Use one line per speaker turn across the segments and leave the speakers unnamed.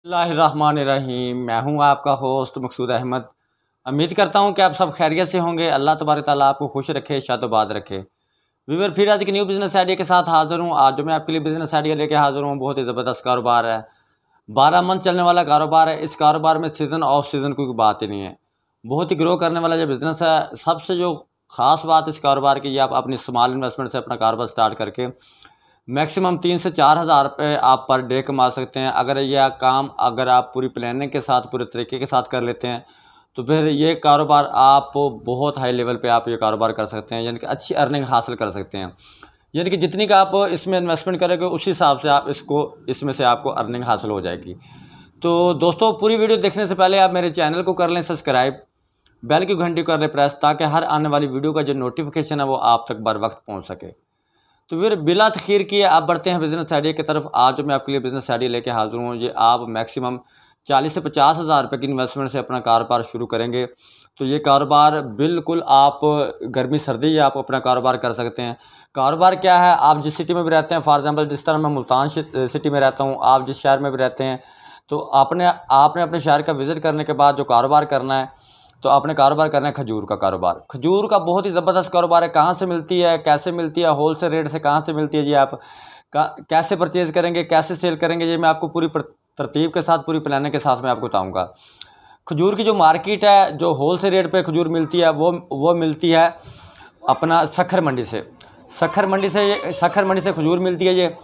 बिस्मिल्लाहिर्रहमानिर्रहीम। मैं हूं आपका होस्ट मकसूद अहमद। उम्मीद करता हूं कि आप सब खैरियत से होंगे। अल्लाह तबारक ताला आपको खुश रखे, शादोबाद रखे। व्यूअर, फिर आज एक न्यू बिज़नेस आइडिया के साथ हाज़िर हूं। आज जो मैं आपके लिए बिज़नेस आइडिया लेके हाज़िर हूं बहुत ही ज़बरदस्त कारोबार है। 12 मंथ चलने वाला कारोबार है। इस कारोबार में सीज़न ऑफ सीज़न कोई बात ही नहीं है। बहुत ही ग्रो करने वाला जो बिज़नेस है। सबसे जो ख़ास बात इस कारोबार की, ये आप अपनी स्मॉल इन्वेस्टमेंट से अपना कारोबार स्टार्ट करके मैक्सिमम 3 से 4 हज़ार रुपये आप पर डे कमा सकते हैं। अगर यह काम अगर आप पूरी प्लानिंग के साथ, पूरे तरीके के साथ कर लेते हैं तो फिर ये कारोबार आप बहुत हाई लेवल पे आप ये कारोबार कर सकते हैं, यानी कि अच्छी अर्निंग हासिल कर सकते हैं। यानी कि जितनी का आप इसमें इन्वेस्टमेंट करेंगे उसी हिसाब से आप इसमें से आपको अर्निंग हासिल हो जाएगी। तो दोस्तों, पूरी वीडियो देखने से पहले आप मेरे चैनल को कर लें सब्सक्राइब, बेल की घंटी कर लें प्रेस, ताकि हर आने वाली वीडियो का जो नोटिफिकेशन है वो आप तक बर वक्त पहुँच सके। तो फिर बिला तखीर किए आप बढ़ते हैं बिज़नेस आइडिया की तरफ। आज जो मैं आपके लिए बिज़नेस आइडिया लेके हाजिर हूँ, ये आप मैक्सिमम 40 से 50 हज़ार रुपये की इन्वेस्टमेंट से अपना कारोबार शुरू करेंगे तो ये कारोबार बिल्कुल आप गर्मी सर्दी आप अपना कारोबार कर सकते हैं। कारोबार क्या है, आप जिस सिटी में भी रहते हैं, फॉर एग्जांपल जिस तरह मैं मुल्तान सिटी में रहता हूँ, आप जिस शहर में भी रहते हैं, तो आपने अपने शहर का विज़िट करने के बाद जो कारोबार करना है, तो आपने कारोबार करना है खजूर का कारोबार। खजूर का बहुत ही ज़बरदस्त कारोबार है। कहाँ से मिलती है, कैसे मिलती है, होल सेल रेट से कहाँ से मिलती है, जी आप कैसे परचेज़ करेंगे, कैसे सेल करेंगे, ये मैं आपको पूरी तरतीब के साथ, पूरी प्लानिंग के साथ मैं आपको बताऊंगा। खजूर की जो मार्केट है, जो होल सेल रेट पे खजूर मिलती है, वो मिलती है अपना सखर मंडी से। सखर मंडी से खजूर मिलती है। ये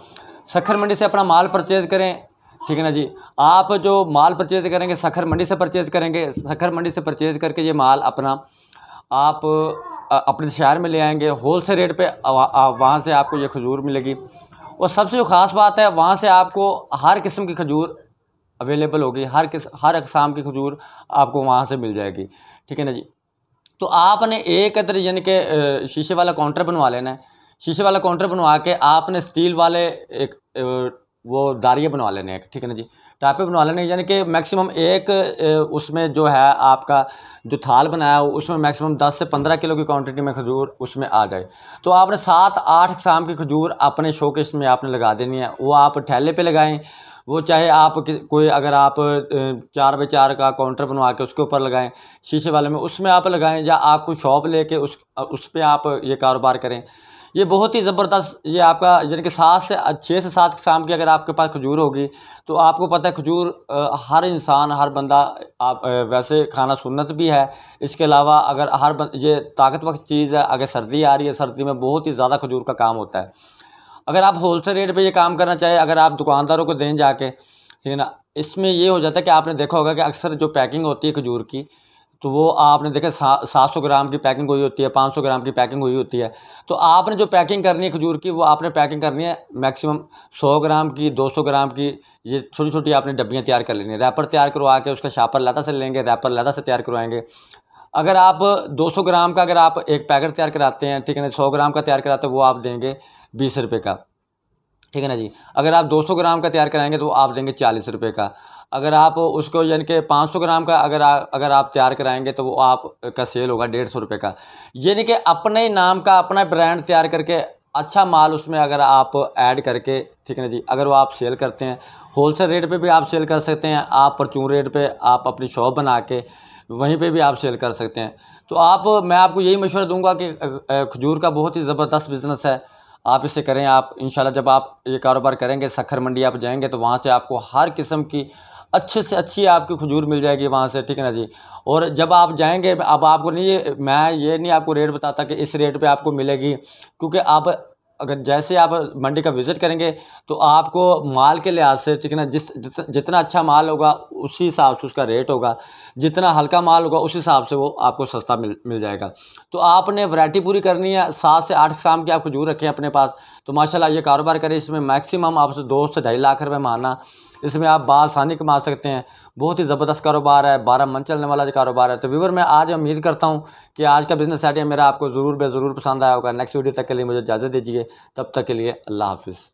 सखर मंडी से अपना माल परचेज़ करें, ठीक है ना जी। आप जो माल परचेज़ करेंगे सखर मंडी से परचेज़ करेंगे। सखर मंडी से परचेज़ करके ये माल अपना आप अपने शहर में ले आएंगे होल सेल रेट पे। वहाँ से आपको ये खजूर मिलेगी। और सबसे जो ख़ास बात है, वहाँ से आपको हर किस्म की खजूर अवेलेबल होगी। हर अक़साम की खजूर आपको वहाँ से मिल जाएगी, ठीक है ना जी। तो आपने एक अदर यानी कि शीशे वाला काउंटर बनवा लेना है। शीशे वाला काउंटर बनवा के आपने स्टील वाले एक वो दारिये बनवा लेने हैं, ठीक है ना जी। टापे बनवा लेने, यानी कि मैक्सिमम एक उसमें जो है आपका जो थाल बनाया हो उसमें मैक्सिमम 10 से 15 किलो की क्वांटिटी में खजूर उसमें आ जाए। तो आपने 7-8 अक़साम की खजूर अपने शोकेस में आपने लगा देनी है। वो आप ठेले पे लगाएं, वो चाहे आप कोई अगर आप 4x4 का काउंटर बनवा के उसके ऊपर लगाएं, शीशे वाले में उसमें आप लगाएं, या आपको शॉप लेके उस पर आप ये कारोबार करें। ये बहुत ही ज़बरदस्त, ये आपका यानी कि 6 से 7 अक़साम की अगर आपके पास खजूर होगी तो आपको पता है खजूर हर इंसान, हर बंदा आप वैसे खाना सुन्नत भी है। इसके अलावा अगर ये ताकतवर चीज़ है। अगर सर्दी आ रही है, सर्दी में बहुत ही ज़्यादा खजूर का काम होता है। अगर आप होल सेल रेट पर ये काम करना चाहें, अगर आप दुकानदारों को दें जाके, ठीक है ना, इसमें ये हो जाता है कि आपने देखा होगा कि अक्सर जो पैकिंग होती है खजूर की, तो वो आपने देखा 700 ग्राम की पैकिंग हुई होती है, 500 ग्राम की पैकिंग हुई होती है। तो आपने जो पैकिंग करनी है खजूर की, वो आपने पैकिंग करनी है मैक्सिमम 100 ग्राम की, 200 ग्राम की। ये छोटी छोटी आपने डब्बियाँ तैयार कर लेनी है। रैपर तैयार करवा के उसका शापर लदा से लेंगे, रैपर लदा से तैयार करवाएंगे। अगर आप 200 ग्राम का अगर आप एक पैकेट तैयार कराते हैं, ठीक है ना, 100 ग्राम का तैयार कराते हैं, वो आप देंगे 20 रुपये का, ठीक है ना जी। अगर आप 200 ग्राम का तैयार कराएंगे तो आप देंगे 40 रुपये का। अगर आप उसको यानी कि 500 ग्राम का अगर आप तैयार कराएंगे तो वो आपका सेल होगा 150 रुपये का। यानी कि अपने ही नाम का अपना ब्रांड तैयार करके अच्छा माल उसमें अगर आप ऐड करके, ठीक है ना जी, अगर वो आप सेल करते हैं, होल सेल रेट पे भी आप सेल कर सकते हैं। आप परचून रेट पे आप अपनी शॉप बना के वहीं पे भी आप सेल कर सकते हैं। तो मैं आपको यही मशवरा दूंगा कि खजूर का बहुत ही ज़बरदस्त बिज़नेस है, आप इसे करें। आप इंशाल्लाह जब आप ये कारोबार करेंगे, सखर मंडी आप जाएंगे तो वहाँ से आपको हर किस्म की अच्छे से अच्छी आपकी खजूर मिल जाएगी वहाँ से, ठीक है ना जी। और जब आप जाएंगे, अब आपको नहीं, मैं ये नहीं आपको रेट बताता कि इस रेट पे आपको मिलेगी, क्योंकि आप अगर जैसे आप मंडी का विज़िट करेंगे तो आपको माल के लिहाज से, ठीक है ना, जितना अच्छा माल होगा उसी हिसाब से उसका रेट होगा। जितना हल्का माल होगा उस हिसाब से वो आपको सस्ता मिल जाएगा। तो आपने वैरायटी पूरी करनी है। 7 से 8 अक़साम की आप खजूर रखें अपने पास, तो माशाल्लाह ये कारोबार करें। इसमें मैक्सिमम आपसे 2 से 2.5 लाख रुपये मारना, इसमें आप बासानी कमा सकते हैं। बहुत ही ज़बरदस्त कारोबार है, 12 मंथ चलने वाला कारोबार है। तो व्यूअर, मैं आज उम्मीद करता हूँ कि आज का बिज़नेस आइडिया मेरा आपको ज़रूर पसंद आया होगा। नेक्स्ट वीडियो तक के लिए मुझे इजाज़त दीजिए। तब तक के लिए अल्लाह हाफ़िज़।